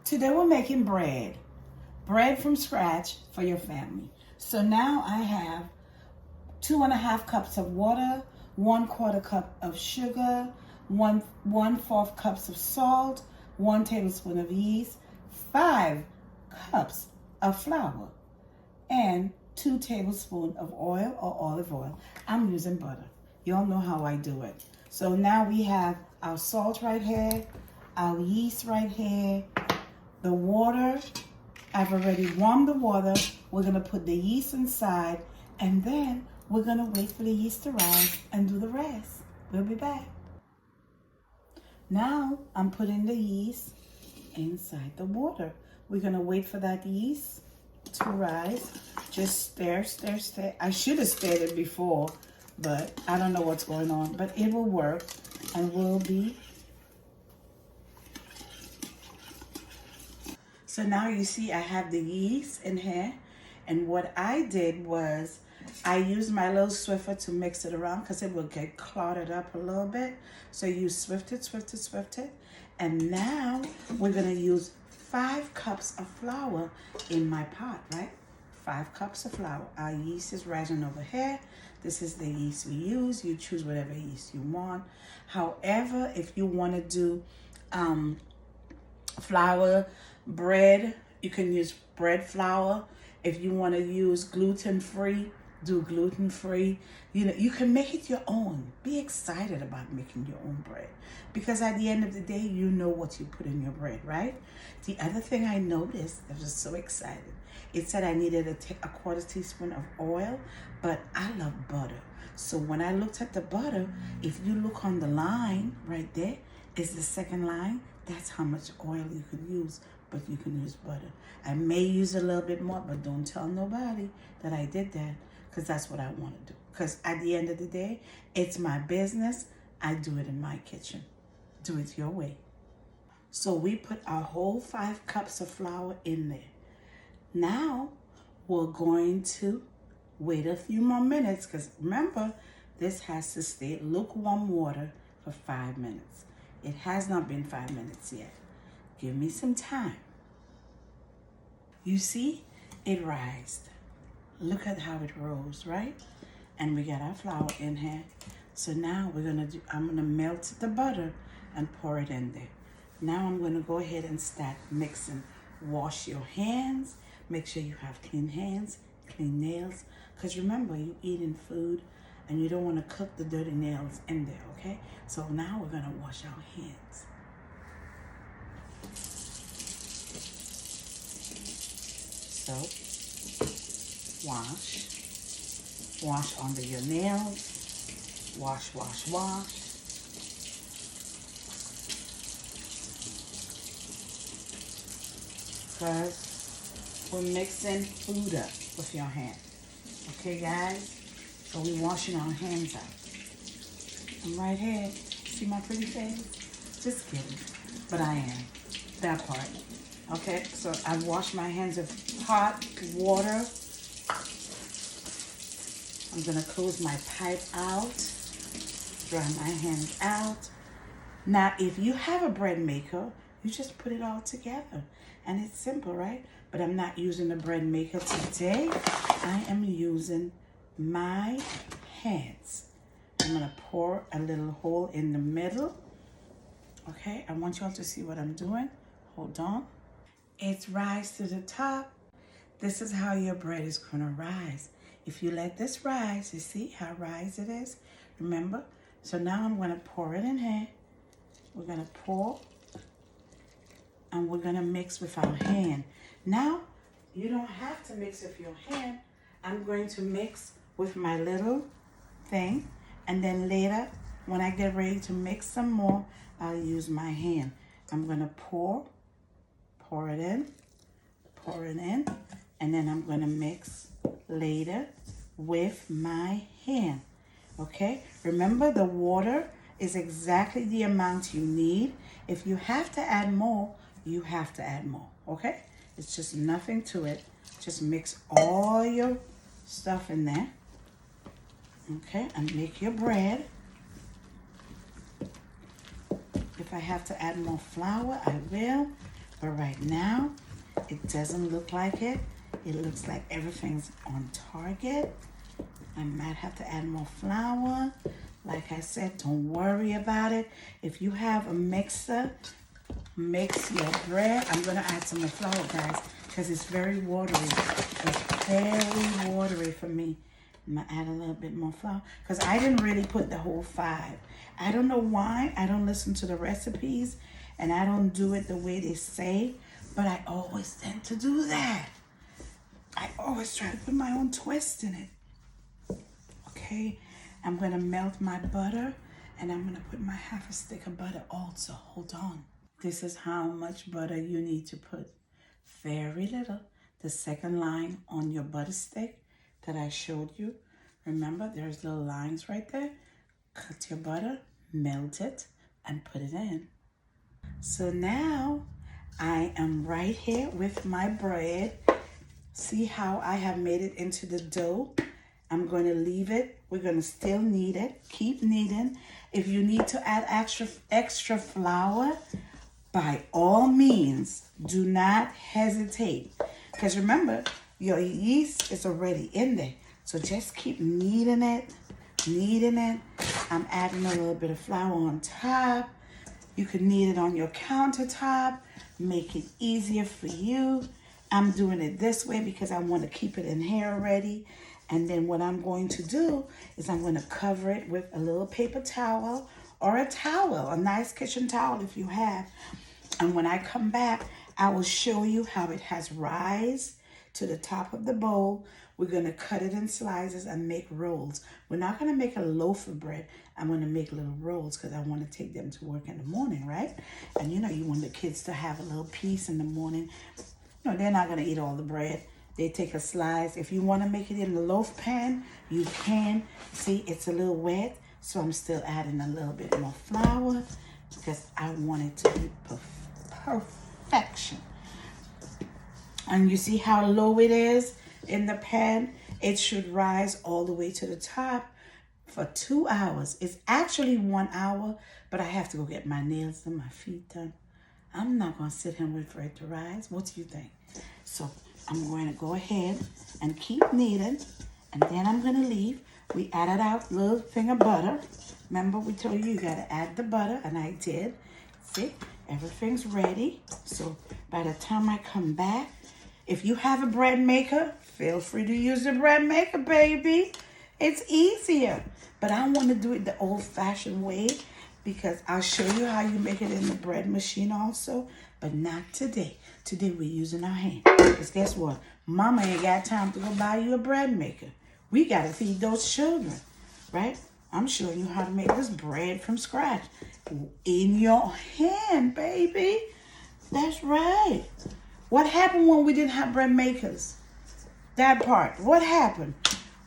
Today we're making bread from scratch for your family. So now I have 2.5 cups of water, 1/4 cup of sugar, 1/4 cups of salt, 1 tablespoon of yeast, 5 cups of flour, and 2 tablespoons of oil or olive oil. I'm using butter. Y'all know how I do it. So now we have our salt right here, our yeast right here, the water. I've already warmed the water. We're gonna put the yeast inside, and then we're gonna wait for the yeast to rise and do the rest. We'll be back. Now I'm putting the yeast inside the water. We're gonna wait for that yeast to rise. Just stir, stir, stir. I should have stirred it before, but I don't know what's going on, but it will work and will be. So now you see I have the yeast in here, and what I did was I used my little Swiffer to mix it around because it will get clotted up a little bit. So you swift it, and now we're gonna use 5 cups of flour in my pot, right? 5 cups of flour. Our yeast is rising over here. This is the yeast we use. You choose whatever yeast you want. However, if you want to do flour bread, you can use bread flour. If you want to use gluten-free, do gluten-free. You know, you can make it your own. Be excited about making your own bread, because at the end of the day, you know what you put in your bread, right? The other thing I noticed, I was so excited. It said I needed to take a 1/4 teaspoon of oil, but I love butter. So when I looked at the butter, if you look on the line right there, is the second line. That's how much oil you could use, but you can use butter. I may use a little bit more, but don't tell nobody that I did that, because that's what I want to do. Because at the end of the day, it's my business. I do it in my kitchen. Do it your way. So we put our whole 5 cups of flour in there. Now we're going to wait a few more minutes, because remember, this has to stay lukewarm water for 5 minutes. It has not been 5 minutes yet. Give me some time. You see, it rised. Look at how it rose, right? And we got our flour in here. So now I'm gonna melt the butter and pour it in there. Now I'm gonna go ahead and start mixing. Wash your hands. Make sure you have clean hands, clean nails. Because remember, you're eating food and you don't want to cook the dirty nails in there, okay? So now we're gonna wash our hands. So, wash under your nails, wash. Because we're mixing food up with your hand. Okay, guys? So we're washing our hands out. I'm right here. See my pretty face? Just kidding. But I am. That part. Okay, so I wash my hands with hot water. I'm gonna close my pipe out, dry my hands out. Now, if you have a bread maker, you just put it all together. And it's simple, right? But I'm not using the bread maker today. I am using my hands. I'm gonna pour a little hole in the middle. Okay, I want y'all to see what I'm doing. Hold on. It's rise to the top. This is how your bread is gonna rise. If you let this rise, you see how rise it is? Remember? So now I'm gonna pour it in here. We're gonna pour and we're gonna mix with our hand. Now, you don't have to mix with your hand. I'm going to mix with my little thing, and then later, when I get ready to mix some more, I'll use my hand. I'm gonna pour it in, and then I'm gonna mix later with my hand, okay? Remember, the water is exactly the amount you need. If you have to add more, you have to add more, okay? It's just nothing to it. Just mix all your stuff in there, okay? And make your bread. If I have to add more flour, I will. But right now, it doesn't look like it. It looks like everything's on target. I might have to add more flour. Like I said, don't worry about it. If you have a mixer, mix your bread. I'm going to add some more flour, guys, because it's very watery. It's very watery for me. I'm going to add a little bit more flour because I didn't really put the whole 5. I don't know why. I don't listen to the recipes and I don't do it the way they say, but I always tend to do that. I always try to put my own twist in it. Okay, I'm going to melt my butter and I'm going to put my half a stick of butter also. Hold on. This is how much butter you need to put. Very little. The second line on your butter stick that I showed you. Remember, there's little lines right there. Cut your butter, melt it, and put it in. So now I am right here with my bread. See how I have made it into the dough? I'm going to leave it. We're going to still knead it. Keep kneading. If you need to add extra flour, by all means, do not hesitate. Because remember, your yeast is already in there. So just keep kneading it, kneading it. I'm adding a little bit of flour on top. You can knead it on your countertop. Make it easier for you. I'm doing it this way because I want to keep it in here already. And then what I'm going to do is I'm going to cover it with a little paper towel or a towel, a nice kitchen towel if you have. And when I come back, I will show you how it has rise to the top of the bowl. We're going to cut it in slices and make rolls. We're not going to make a loaf of bread. I'm going to make little rolls because I want to take them to work in the morning, right? And you know, you want the kids to have a little piece in the morning. No, they're not going to eat all the bread. They take a slice. If you want to make it in the loaf pan, you can. See, it's a little wet, so I'm still adding a little bit more flour because I want it to be perfection. And you see how low it is in the pan? It should rise all the way to the top for 2 hours. It's actually 1 hour, but I have to go get my nails and my feet done. I'm not going to sit here and wait for it to rise. What do you think? So I'm going to go ahead and keep kneading, and then I'm going to leave. We added our little thing of butter. Remember, we told you got to add the butter, and I did. See, everything's ready. So by the time I come back, if you have a bread maker, feel free to use the bread maker, baby. It's easier. But I want to do it the old-fashioned way because I'll show you how you make it in the bread machine also, but not today. Today we're using our hand. Because guess what? Mama ain't got time to go buy you a bread maker. We got to feed those children, right? I'm showing you how to make this bread from scratch. In your hand, baby. That's right. What happened when we didn't have bread makers? That part. What happened?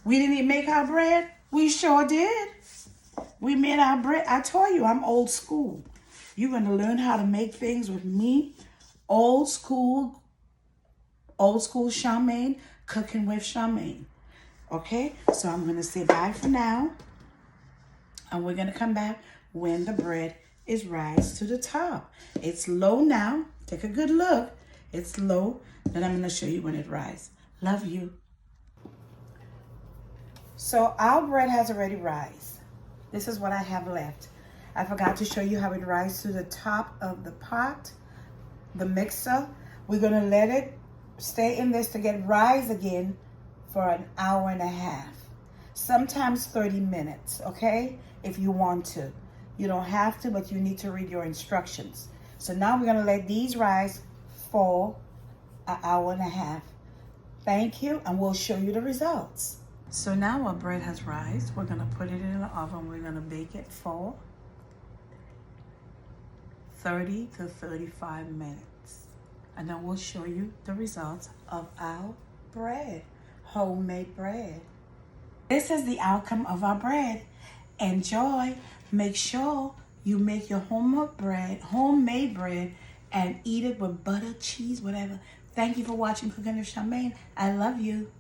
We didn't even make our bread? We sure did. We made our bread. I told you, I'm old school. You're going to learn how to make things with me. Old school Charmaine, cooking with Charmaine. Okay? So I'm going to say bye for now. And we're going to come back when the bread is rise to the top. It's low now. Take a good look. It's low. Then I'm going to show you when it rises. Love you. So our bread has already rise. This is what I have left. I forgot to show you how it rises to the top of the pot, the mixer. We're going to let it stay in this to get rise again for an hour and a half. Sometimes 30 minutes, okay? If you want to. You don't have to, but you need to read your instructions. So now we're going to let these rise for an hour and a half. Thank you, and we'll show you the results. So now our bread has rised. We're going to put it in the oven. We're going to bake it for 30 to 35 minutes. And then we'll show you the results of our bread, homemade bread. This is the outcome of our bread. Enjoy. Make sure you make your homemade bread, and eat it with butter, cheese, whatever. Thank you for watching Cooking with Charmaine. I love you.